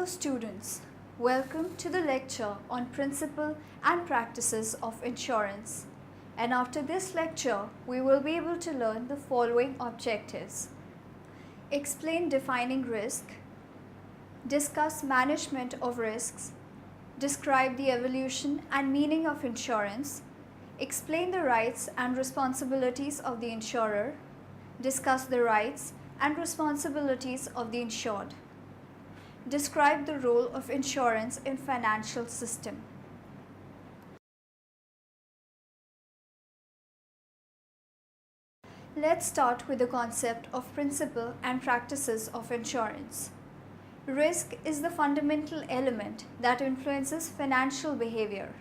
students, welcome to the lecture on Principle and Practices of Insurance. And after this lecture, we will be able to learn the following objectives. Explain defining risk, discuss management of risks, describe the evolution and meaning of insurance, explain the rights and responsibilities of the insurer, discuss the rights and responsibilities of the insured. Describe the role of insurance in financial system. Let's start with the concept of principle and practices of insurance. Risk is the fundamental element that influences financial behavior.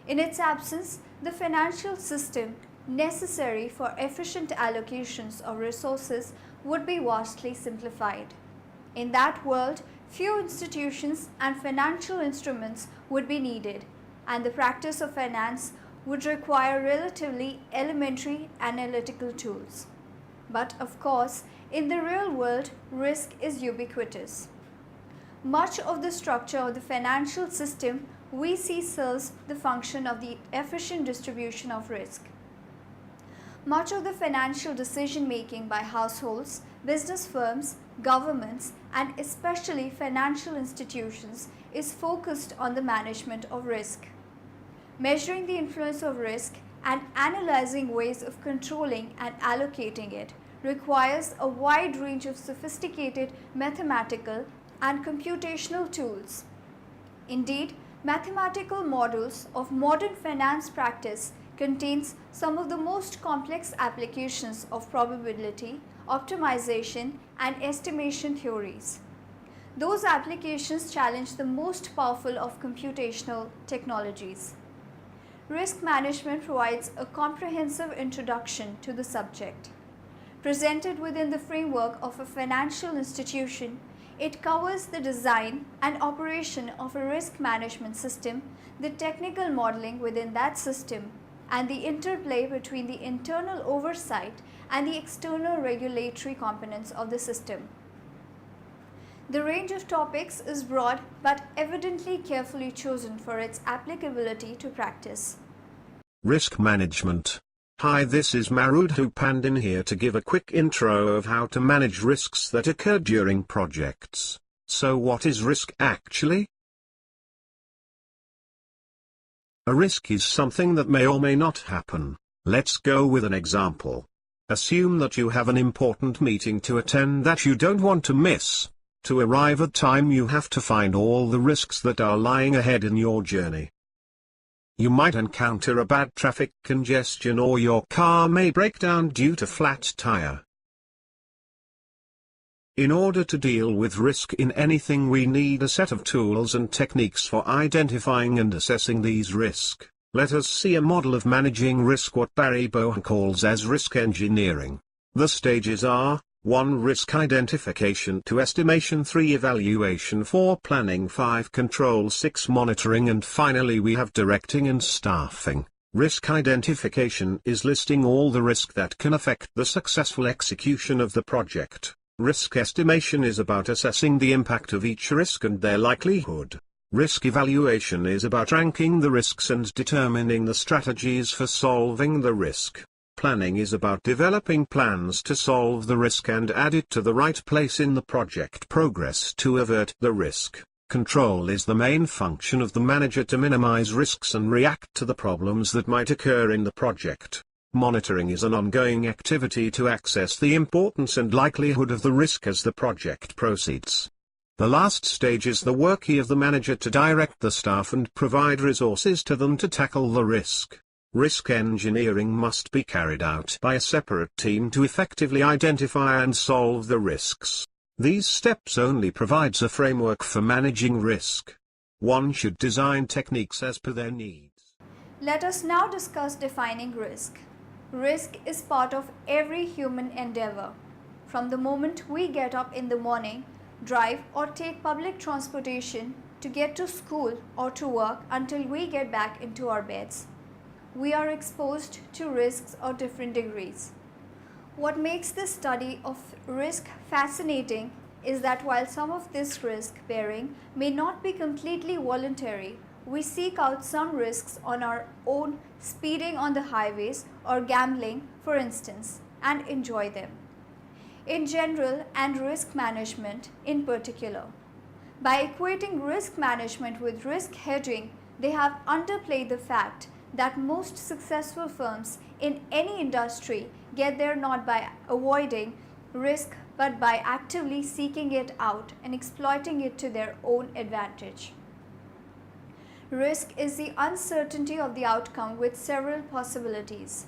In its absence, the financial system necessary for efficient allocations of resources would be vastly simplified. In that world, few institutions and financial instruments would be needed, and the practice of finance would require relatively elementary analytical tools. But of course, in the real world, risk is ubiquitous. Much of the structure of the financial system we see serves the function of the efficient distribution of risk. Much of the financial decision making by households, business firms, governments, and especially financial institutions is focused on the management of risk. Measuring the influence of risk and analyzing ways of controlling and allocating it requires a wide range of sophisticated mathematical and computational tools. Indeed, mathematical models of modern finance practice contains some of the most complex applications of probability, optimization, and estimation theories. Those applications challenge the most powerful of computational technologies. Risk management provides a comprehensive introduction to the subject. Presented within the framework of a financial institution, it covers the design and operation of a risk management system, the technical modeling within that system, and the interplay between the internal oversight and the external regulatory components of the system. The range of topics is broad but evidently carefully chosen for its applicability to practice. Risk management. Hi, this is Marudha Pandin here to give a quick intro of how to manage risks that occur during projects. So what is risk actually? A risk is something that may or may not happen. Let's go with an example. Assume that you have an important meeting to attend that you don't want to miss. To arrive at time you have to find all the risks that are lying ahead in your journey. You might encounter a bad traffic congestion or your car may break down due to flat tire. In order to deal with risk in anything, we need a set of tools and techniques for identifying and assessing these risks. Let us see a model of managing risk, what Barry Boehm calls as risk engineering. The stages are: 1. Risk identification, 2. Estimation, 3. Evaluation, 4. Planning, 5. Control, 6. Monitoring, and finally we have directing and staffing. Risk identification is listing all the risk that can affect the successful execution of the project. Risk estimation is about assessing the impact of each risk and their likelihood. Risk evaluation is about ranking the risks and determining the strategies for solving the risk. Planning is about developing plans to solve the risk and add it to the right place in the project progress to avert the risk. Control is the main function of the manager to minimize risks and react to the problems that might occur in the project. Monitoring is an ongoing activity to assess the importance and likelihood of the risk as the project proceeds. The last stage is the work of the manager to direct the staff and provide resources to them to tackle the risk. Risk engineering must be carried out by a separate team to effectively identify and solve the risks. These steps only provides a framework for managing risk. One should design techniques as per their needs. Let us now discuss defining risk. Risk is part of every human endeavor. From the moment we get up in the morning, drive or take public transportation to get to school or to work until we get back into our beds, we are exposed to risks of different degrees. What makes this study of risk fascinating is that while some of this risk bearing may not be completely voluntary, we seek out some risks on our own, speeding on the highways or gambling, for instance, and enjoy them. In general, and risk management in particular. By equating risk management with risk hedging, they have underplayed the fact that most successful firms in any industry get there not by avoiding risk but by actively seeking it out and exploiting it to their own advantage. Risk is the uncertainty of the outcome with several possibilities.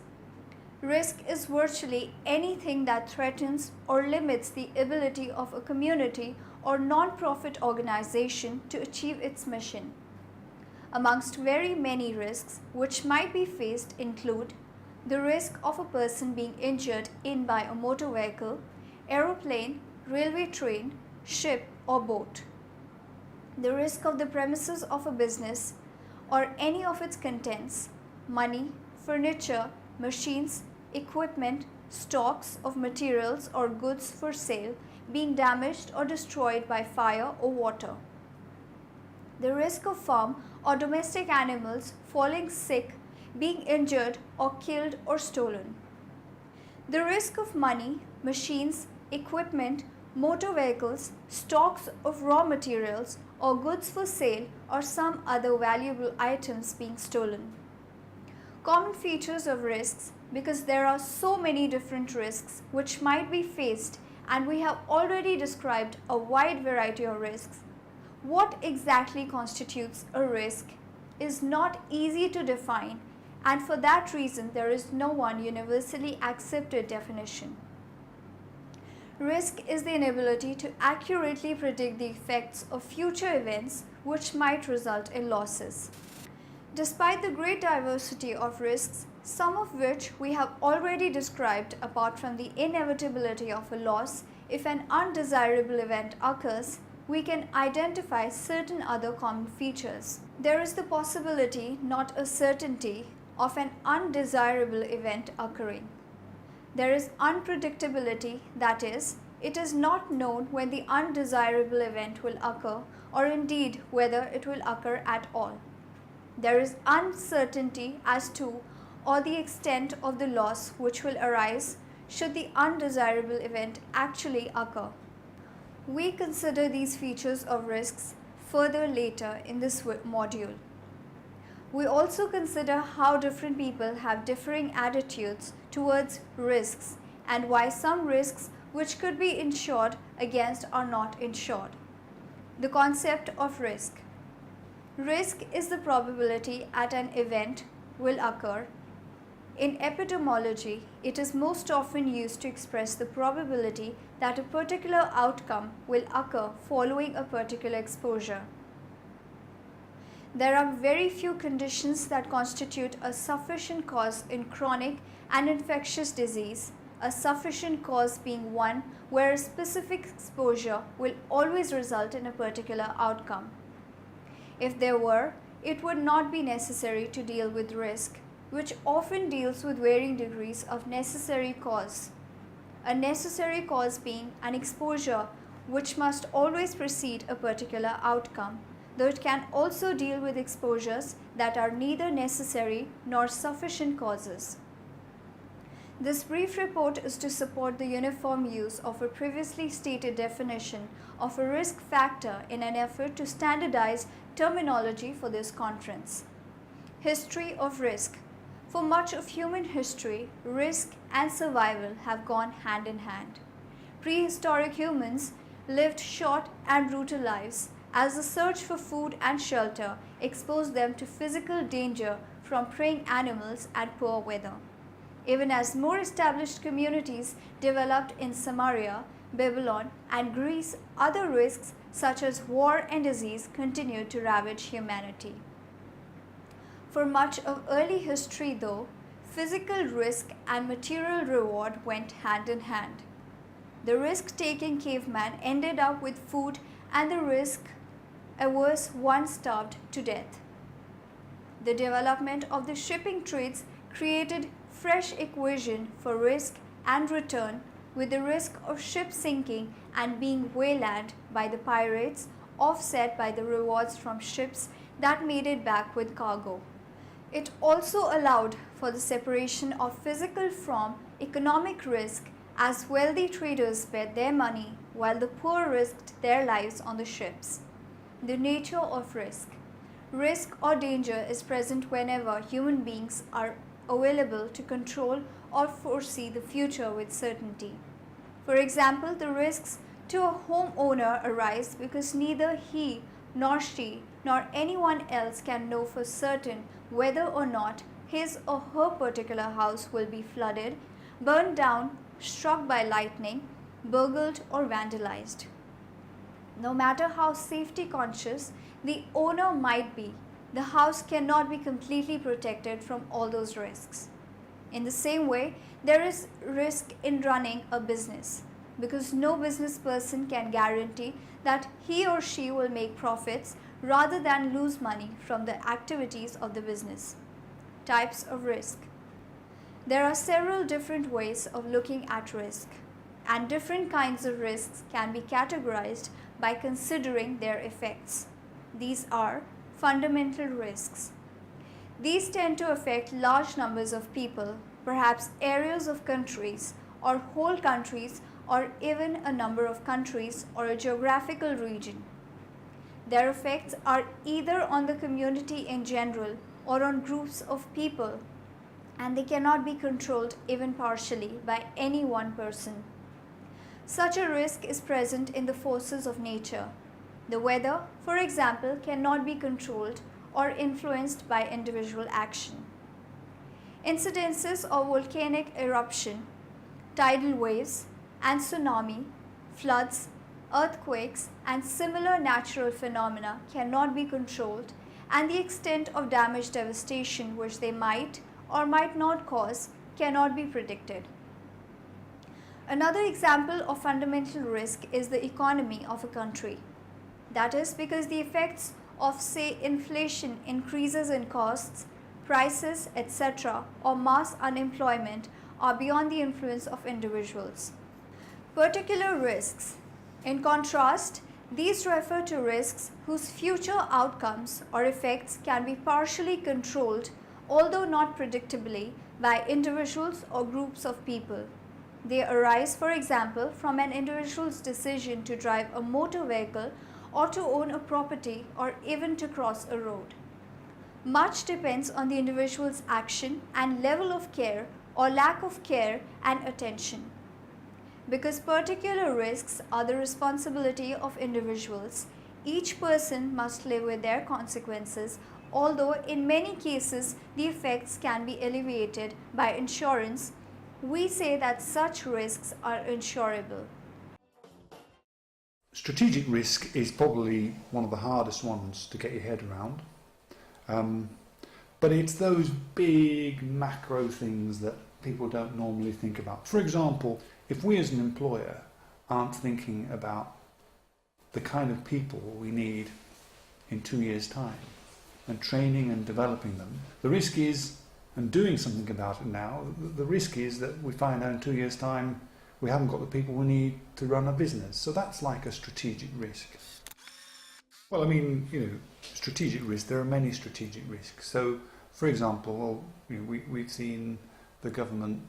Risk is virtually anything that threatens or limits the ability of a community or non-profit organization to achieve its mission. Amongst very many risks which might be faced include the risk of a person being injured in by a motor vehicle, aeroplane, railway train, ship or boat. The risk of the premises of a business or any of its contents, money, furniture, machines, equipment, stocks of materials or goods for sale being damaged or destroyed by fire or water. The risk of farm or domestic animals falling sick, being injured or killed or stolen. The risk of money, machines, equipment, motor vehicles, stocks of raw materials or goods for sale or some other valuable items being stolen. Common features of risks, because there are so many different risks which might be faced and we have already described a wide variety of risks. What exactly constitutes a risk is not easy to define, and for that reason there is no one universally accepted definition. Risk is the inability to accurately predict the effects of future events which might result in losses. Despite the great diversity of risks, some of which we have already described apart from the inevitability of a loss, if an undesirable event occurs, we can identify certain other common features. There is the possibility, not a certainty, of an undesirable event occurring. There is unpredictability, that is, it is not known when the undesirable event will occur or indeed whether it will occur at all. There is uncertainty as to or the extent of the loss which will arise should the undesirable event actually occur. We consider these features of risks further later in this module. We also consider how different people have differing attitudes towards risks and why some risks which could be insured against are not insured. The concept of risk. Risk is the probability at an event will occur. In epidemiology, it is most often used to express the probability that a particular outcome will occur following a particular exposure. There are very few conditions that constitute a sufficient cause in chronic and infectious disease, a sufficient cause being one where a specific exposure will always result in a particular outcome. If there were, it would not be necessary to deal with risk, which often deals with varying degrees of necessary cause. A necessary cause being an exposure which must always precede a particular outcome, though it can also deal with exposures that are neither necessary nor sufficient causes. This brief report is to support the uniform use of a previously stated definition of a risk factor in an effort to standardize terminology for this conference. History of risk. For much of human history, risk and survival have gone hand in hand. Prehistoric humans lived short and brutal lives as the search for food and shelter exposed them to physical danger from preying animals and poor weather. Even as more established communities developed in Samaria, Babylon, and Greece, other risks such as war and disease continued to ravage humanity. For much of early history, though, physical risk and material reward went hand in hand. The risk-taking caveman ended up with food and the risk-averse one starved to death. The development of the shipping trades created fresh equation for risk and return with the risk of ships sinking and being waylaid by the pirates offset by the rewards from ships that made it back with cargo. It also allowed for the separation of physical from economic risk, as wealthy traders bet their money while the poor risked their lives on the ships. The nature of risk. Risk or danger is present whenever human beings are available to control or foresee the future with certainty. For example, the risks to a homeowner arise because neither he nor she nor anyone else can know for certain whether or not his or her particular house will be flooded, burned down, struck by lightning, burgled or vandalized. No matter how safety conscious the owner might be, the house cannot be completely protected from all those risks. In the same way, there is risk in running a business because no business person can guarantee that he or she will make profits rather than lose money from the activities of the business. Types of risk. There are several different ways of looking at risk, and different kinds of risks can be categorized by considering their effects. These are fundamental risks. These tend to affect large numbers of people, perhaps areas of countries, or whole countries, or even a number of countries or a geographical region. Their effects are either on the community in general or on groups of people, and they cannot be controlled even partially by any one person. Such a risk is present in the forces of nature. The weather, for example, cannot be controlled or influenced by individual action. Incidences of volcanic eruption, tidal waves, and tsunami, floods, earthquakes, and similar natural phenomena cannot be controlled, and the extent of damage devastation which they might or might not cause cannot be predicted. Another example of fundamental risk is the economy of a country. That is because the effects of, say, inflation, increases in costs, prices, etc., or mass unemployment are beyond the influence of individuals. Particular risks. In contrast, these refer to risks whose future outcomes or effects can be partially controlled, although not predictably, by individuals or groups of people. They arise, for example, from an individual's decision to drive a motor vehicle or to own a property or even to cross a road. Much depends on the individual's action and level of care or lack of care and attention. Because particular risks are the responsibility of individuals, each person must live with their consequences, although in many cases the effects can be alleviated by insurance. We say that such risks are insurable. Strategic risk is probably one of the hardest ones to get your head around. But it's those big macro things that people don't normally think about. For example, if we as an employer aren't thinking about the kind of people we need in 2 years' time and training and developing them, the risk is, and doing something about it now, the risk is that we find out in 2 years' time we haven't got the people we need to run a business. So that's like a strategic risk. Well, I mean, strategic risk, there are many strategic risks. So, for example, we've seen the government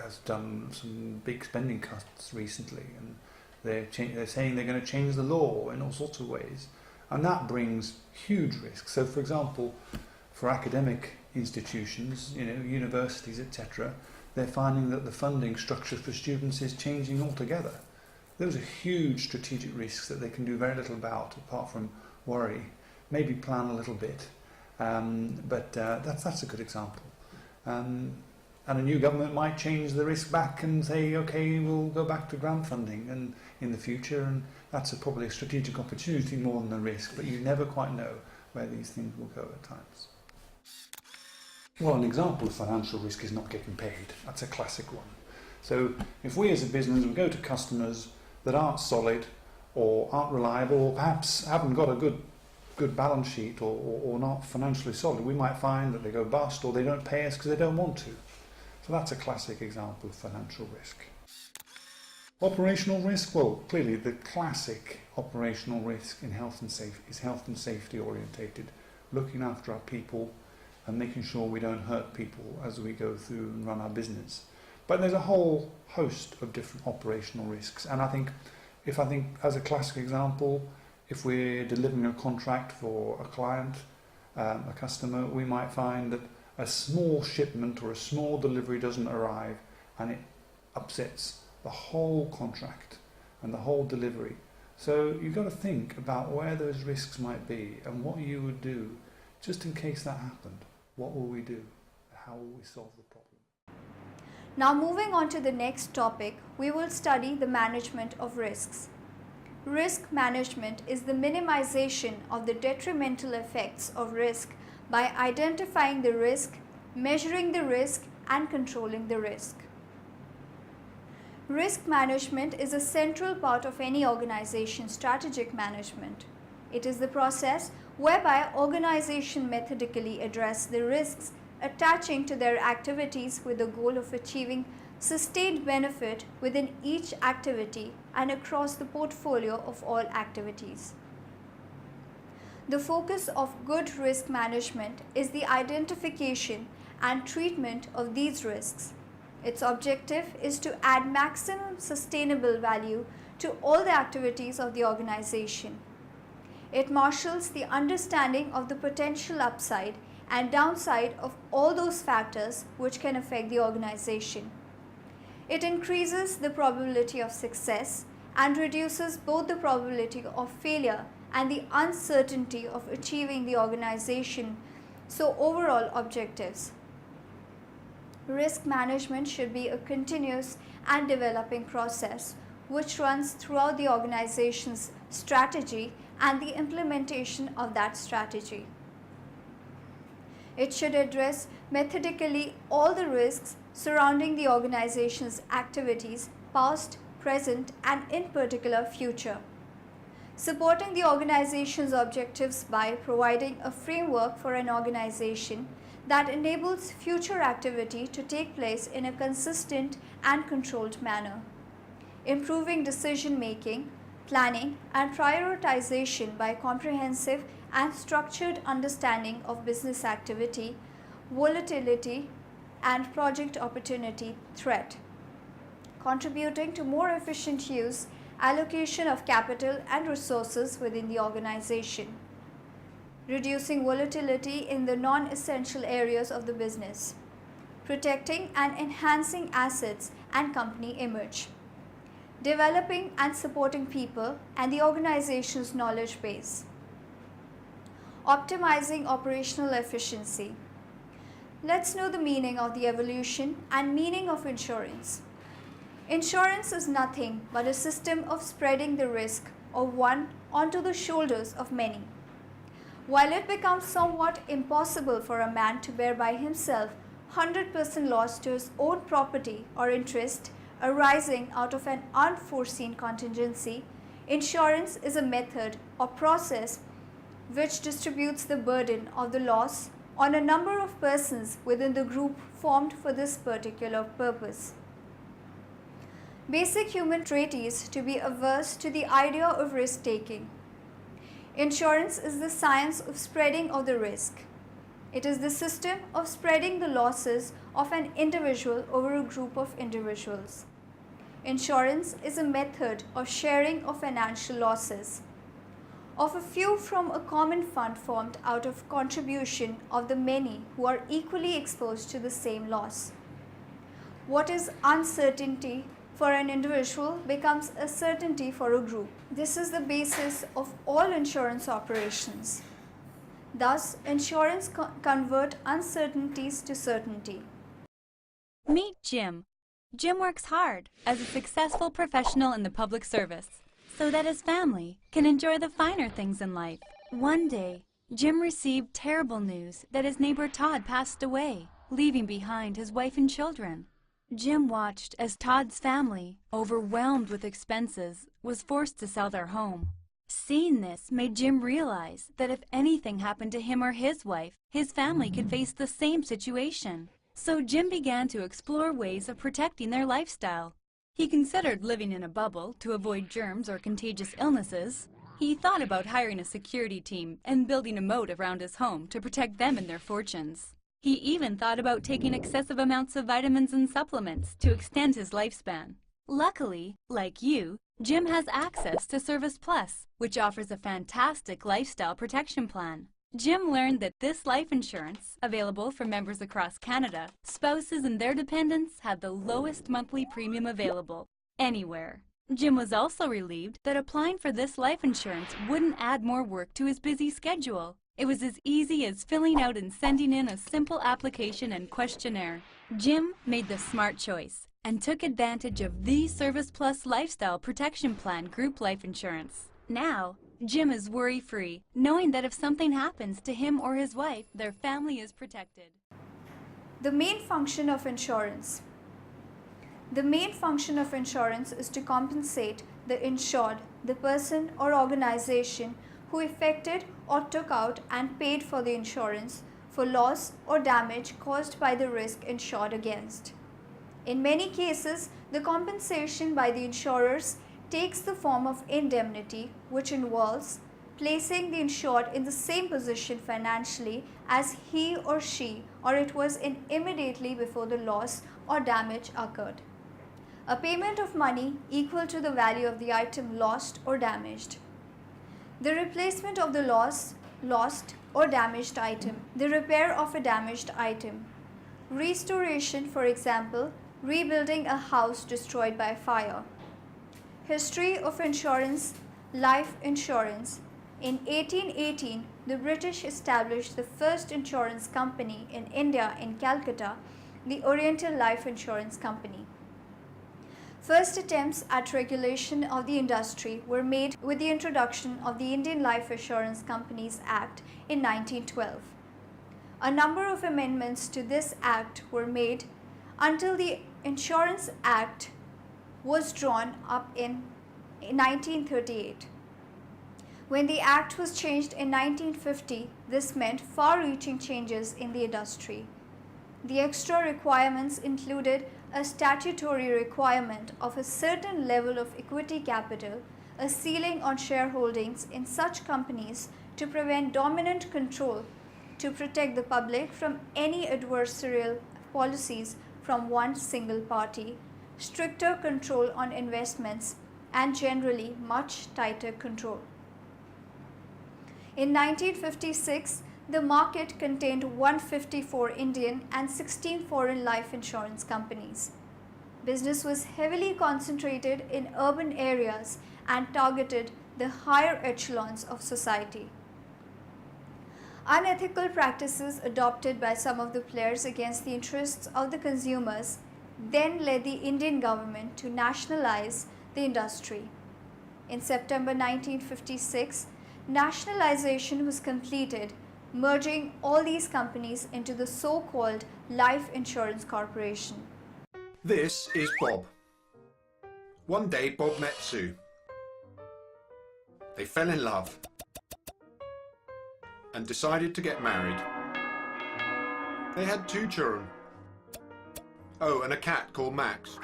has done some big spending cuts recently, and they're saying they're going to change the law in all sorts of ways, and that brings huge risks. So, for example, for academic institutions, universities, etc., they're finding that the funding structure for students is changing altogether. Those are huge strategic risks that they can do very little about, apart from worry, maybe plan a little bit, but that's a good example. And a new government might change the risk back and say, okay, we'll go back to grant funding and in the future, and that's probably a strategic opportunity more than a risk, but you never quite know where these things will go at times. Well, an example of financial risk is not getting paid. That's a classic one. So if we as a business we go to customers that aren't solid or aren't reliable or perhaps haven't got a good balance sheet or not financially solid, we might find that they go bust or they don't pay us because they don't want to. So that's a classic example of financial risk. Operational risk, well, clearly the classic operational risk in health and safety is health and safety orientated, looking after our people and making sure we don't hurt people as we go through and run our business. But there's a whole host of different operational risks, and I think as a classic example, if we're delivering a contract for a client, a customer, we might find that a small shipment or a small delivery doesn't arrive and it upsets the whole contract and the whole delivery. So you've got to think about where those risks might be and what you would do just in case that happened. What will we do? How will we solve the problem? Now moving on to the next topic, we will study the management of risks. Risk management is the minimization of the detrimental effects of risk by identifying the risk, measuring the risk, and controlling the risk. Risk management is a central part of any organization's strategic management. It is the process whereby organizations methodically address the risks attaching to their activities with the goal of achieving sustained benefit within each activity and across the portfolio of all activities. The focus of good risk management is the identification and treatment of these risks. Its objective is to add maximum sustainable value to all the activities of the organization. It marshals the understanding of the potential upside and downside of all those factors which can affect the organization. It increases the probability of success and reduces both the probability of failure and the uncertainty of achieving the organization's overall objectives. Risk management should be a continuous and developing process which runs throughout the organization's strategy and the implementation of that strategy. It should address methodically all the risks surrounding the organization's activities, past, present, and in particular future. Supporting the organization's objectives by providing a framework for an organization that enables future activity to take place in a consistent and controlled manner. Improving decision making, planning, and prioritization by comprehensive and structured understanding of business activity, volatility, and project opportunity threat. Contributing to more efficient use, allocation of capital and resources within the organization. Reducing volatility in the non-essential areas of the business. Protecting and enhancing assets and company image. Developing and supporting people and the organization's knowledge base. Optimizing operational efficiency. Let's know the meaning of the evolution and meaning of insurance. Insurance is nothing but a system of spreading the risk of one onto the shoulders of many. While it becomes somewhat impossible for a man to bear by himself 100% loss to his own property or interest arising out of an unforeseen contingency, insurance is a method or process which distributes the burden of the loss on a number of persons within the group formed for this particular purpose. Basic human trait is to be averse to the idea of risk-taking. Insurance is the science of spreading of the risk. It is the system of spreading the losses of an individual over a group of individuals. Insurance is a method of sharing of financial losses of a few from a common fund formed out of contribution of the many who are equally exposed to the same loss. What is uncertainty for an individual becomes a certainty for a group. This is the basis of all insurance operations. Thus, insurance converts uncertainties to certainty. Meet Jim. Jim works hard as a successful professional in the public service so that his family can enjoy the finer things in life. One day, Jim received terrible news that his neighbor Todd passed away, leaving behind his wife and children. Jim watched as Todd's family, overwhelmed with expenses, was forced to sell their home. Seeing this made Jim realize that if anything happened to him or his wife, his family could face the same situation. So Jim began to explore ways of protecting their lifestyle. He considered living in a bubble to avoid germs or contagious illnesses. He thought about hiring a security team and building a moat around his home to protect them and their fortunes. He even thought about taking excessive amounts of vitamins and supplements to extend his lifespan. Luckily, like you, Jim has access to Service Plus, which offers a fantastic lifestyle protection plan. Jim learned that this life insurance, available for members across Canada, spouses and their dependents had the lowest monthly premium available anywhere. Jim was also relieved that applying for this life insurance wouldn't add more work to his busy schedule. It was as easy as filling out and sending in a simple application and questionnaire. Jim made the smart choice and took advantage of the Service Plus Lifestyle Protection Plan group life insurance. Now, Jim is worry-free, knowing that if something happens to him or his wife, their family is protected. The main function of insurance. The main function of insurance is to compensate the insured, the person or organization who effected or took out and paid for the insurance for loss or damage caused by the risk insured against. In many cases, the compensation by the insurers takes the form of indemnity, which involves placing the insured in the same position financially as he or she or it was in immediately before the loss or damage occurred. A payment of money equal to the value of the item lost or damaged. The replacement of the lost or damaged item. The repair of a damaged item. Restoration, for example, rebuilding a house destroyed by fire. History of insurance, life insurance. In 1818, the British established the first insurance company in India in Calcutta, the Oriental Life Insurance Company. First attempts at regulation of the industry were made with the introduction of the Indian Life Assurance Companies Act in 1912. A number of amendments to this act were made until the Insurance Act was drawn up in 1938. When the Act was changed in 1950, this meant far-reaching changes in the industry. The extra requirements included a statutory requirement of a certain level of equity capital, a ceiling on shareholdings in such companies to prevent dominant control, to protect the public from any adversarial policies from one single party, stricter control on investments, and generally much tighter control. In 1956, the market contained 154 Indian and 16 foreign life insurance companies. Business was heavily concentrated in urban areas and targeted the higher echelons of society. Unethical practices adopted by some of the players against the interests of the consumers then led the Indian government to nationalize the industry. In September 1956, nationalization was completed, merging all these companies into the so-called Life Insurance Corporation. This is Bob. One day Bob met Sue. They fell in love and decided to get married. They had 2 children. Oh, and a cat called Max.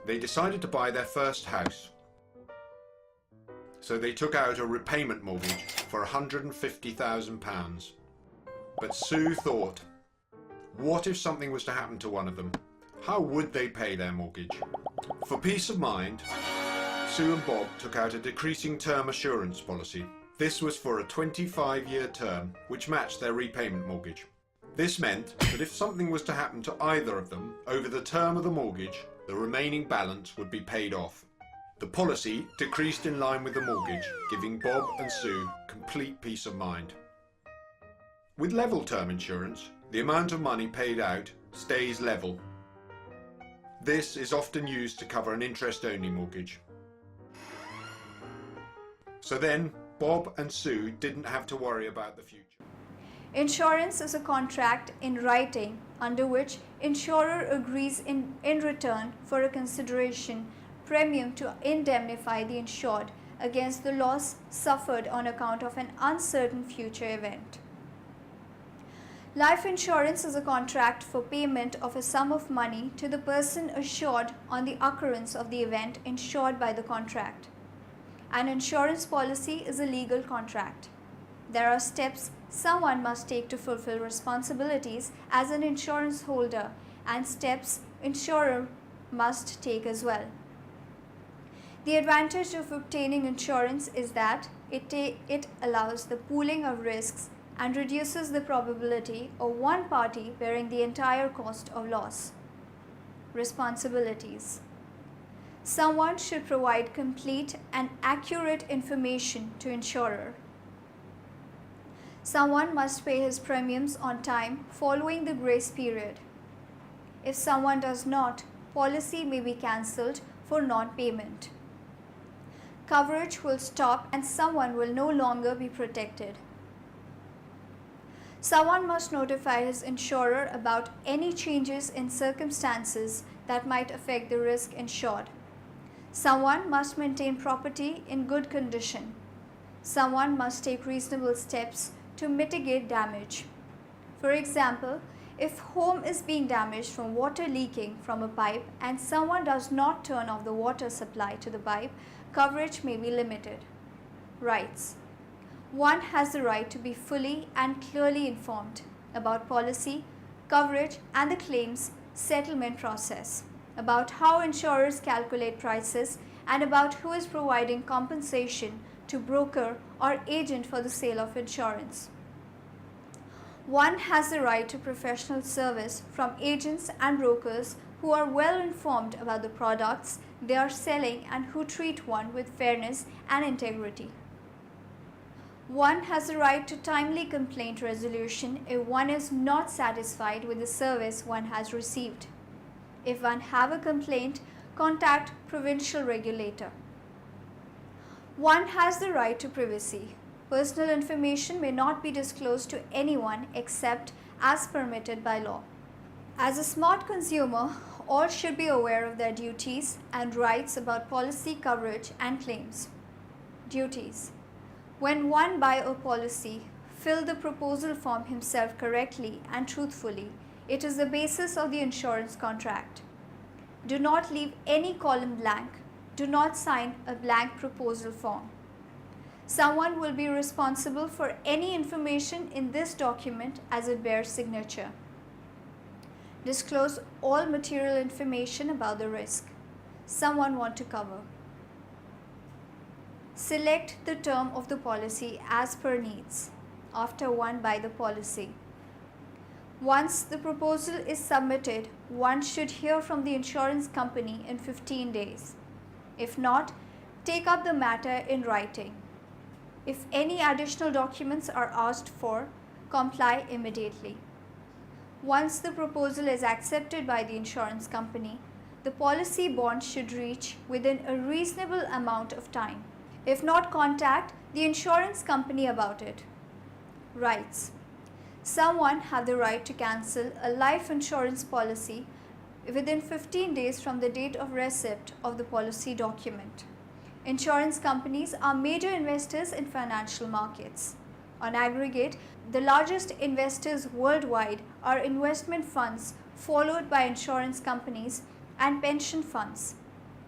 They decided to buy their first house. So they took out a repayment mortgage for £150,000. But Sue thought, what if something was to happen to one of them? How would they pay their mortgage? For peace of mind, Sue and Bob took out a decreasing term assurance policy. This was for a 25-year term, which matched their repayment mortgage. This meant that if something was to happen to either of them over the term of the mortgage, the remaining balance would be paid off. The policy decreased in line with the mortgage, giving Bob and Sue complete peace of mind. With level term insurance, the amount of money paid out stays level. This is often used to cover an interest-only mortgage. So then, Bob and Sue didn't have to worry about the future. Insurance is a contract in writing under which insurer agrees in return for a consideration premium to indemnify the insured against the loss suffered on account of an uncertain future event. Life insurance is a contract for payment of a sum of money to the person assured on the occurrence of the event insured by the contract. An insurance policy is a legal contract. There are steps someone must take to fulfill responsibilities as an insurance holder and steps insurer must take as well. The advantage of obtaining insurance is that it allows the pooling of risks and reduces the probability of one party bearing the entire cost of loss. Responsibilities. Someone should provide complete and accurate information to insurer. Someone must pay his premiums on time following the grace period. If someone does not, policy may be cancelled for non-payment. Coverage will stop and someone will no longer be protected. Someone must notify his insurer about any changes in circumstances that might affect the risk insured. Someone must maintain property in good condition. Someone must take reasonable steps to mitigate damage. For example, if home is being damaged from water leaking from a pipe and someone does not turn off the water supply to the pipe, coverage may be limited. Rights. One has the right to be fully and clearly informed about policy, coverage and the claims settlement process, about how insurers calculate prices and about who is providing compensation to broker or agent for the sale of insurance. One has the right to professional service from agents and brokers who are well informed about the products they are selling and who treat one with fairness and integrity. One has the right to timely complaint resolution if one is not satisfied with the service one has received. If one have a complaint, contact provincial regulator. One has the right to privacy. Personal information may not be disclosed to anyone except as permitted by law. As a smart consumer, all should be aware of their duties and rights about policy coverage and claims. Duties. When one buy a policy, fill the proposal form himself correctly and truthfully. It is the basis of the insurance contract. Do not leave any column blank. Do not sign a blank proposal form. Someone will be responsible for any information in this document as it bears signature. Disclose all material information about the risk someone wants to cover. Select the term of the policy as per needs after one buy the policy. Once the proposal is submitted, one should hear from the insurance company in 15 days. If not, take up the matter in writing. If any additional documents are asked for, comply immediately. Once the proposal is accepted by the insurance company, the policy bond should reach within a reasonable amount of time. If not, contact the insurance company about it. Rights. Someone have the right to cancel a life insurance policy within 15 days from the date of receipt of the policy document. Insurance companies are major investors in financial markets. On aggregate, the largest investors worldwide are investment funds, followed by insurance companies and pension funds.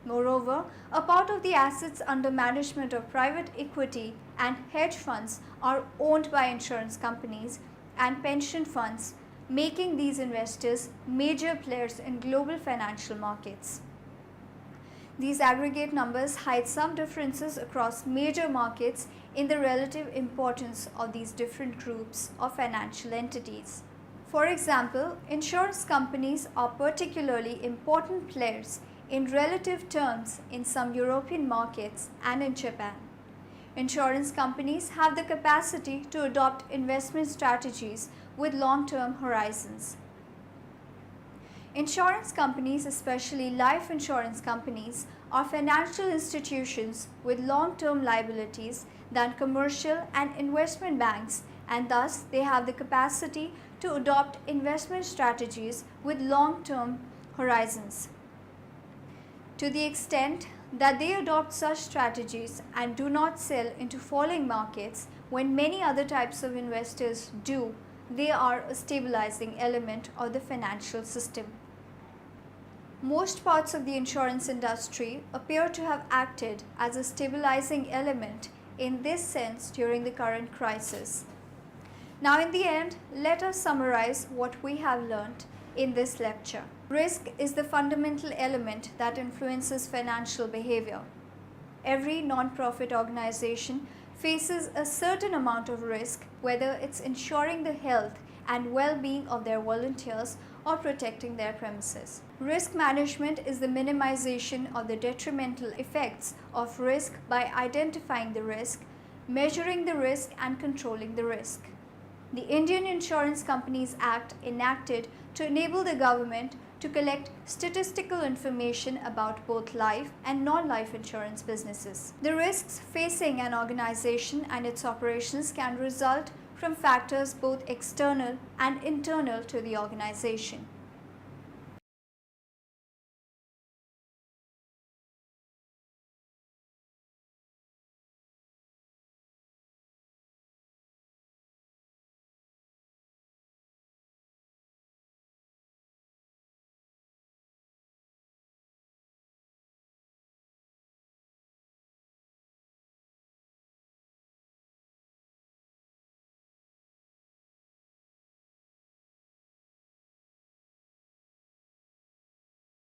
Moreover, a part of the assets under management of private equity and hedge funds are owned by insurance companies and pension funds, making these investors major players in global financial markets. These aggregate numbers hide some differences across major markets in the relative importance of these different groups of financial entities. For example, insurance companies are particularly important players in relative terms in some European markets and in Japan. Insurance companies have the capacity to adopt investment strategies with long-term horizons. Insurance companies, especially life insurance companies, are financial institutions with long-term liabilities than commercial and investment banks, and thus they have the capacity to adopt investment strategies with long-term horizons. To the extent that they adopt such strategies and do not sell into falling markets when many other types of investors do, they are a stabilizing element of the financial system. Most parts of the insurance industry appear to have acted as a stabilizing element in this sense during the current crisis. Now in the end, let us summarize what we have learned in this lecture. Risk is the fundamental element that influences financial behavior. Every non-profit organization faces a certain amount of risk, whether it's ensuring the health and well-being of their volunteers or protecting their premises. Risk management is the minimization of the detrimental effects of risk by identifying the risk, measuring the risk, and controlling the risk. The Indian Insurance Companies Act enacted to enable the government to collect statistical information about both life and non-life insurance businesses. The risks facing an organization and its operations can result from factors both external and internal to the organization.